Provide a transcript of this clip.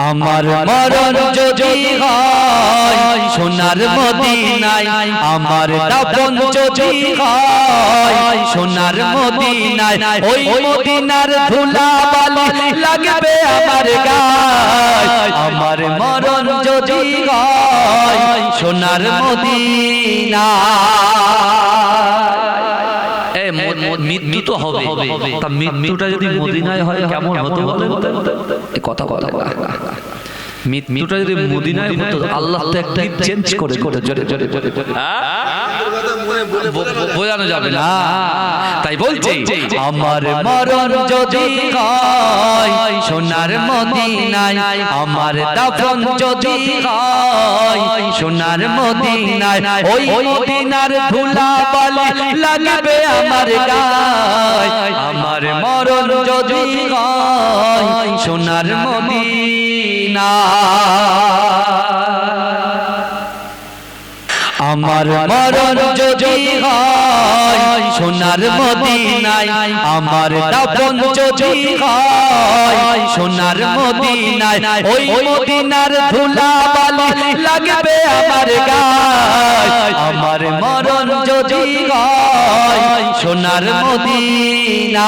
আমার মরণ যদি হয় সোনার মদিনায়, আমার দাফন যদি হয় সোনার মদিনায়, ওই মদিনার ধুলাবালি লাগবে আমার গায়। আমার মরণ যদি হয় সোনার মদিনায়, মৃত্যু তো হবে, তা মৃত্যুটা যদি মদিনায় হয় কেমন হতো বলেন? কথা কথা মৃত্যুটা যদি মদিনায় হতো, আল্লাহ তো একটা চেঞ্জ করে জোরে জোরে জোরে বোঝানো যাবে না, তাই বলছি আমার মরণ যদি হয় সোনার মদিনায়, আমার দাফন যদি হয় সোনার মদিনায়, ওই মদিনার ধুলাবালি লাগবে আমার গায়। আমার মরণ যদি হয় সোনার মদিনায়, আমার মরণ যদি হয় সোনার মদিনায়, আমার দাফন যদি হয় সোনার মদিনায়, ওই মদিনার ধুলাবালি লাগবে আমার গায়। আমার মরণ যদি হয় সোনার মদিনায়।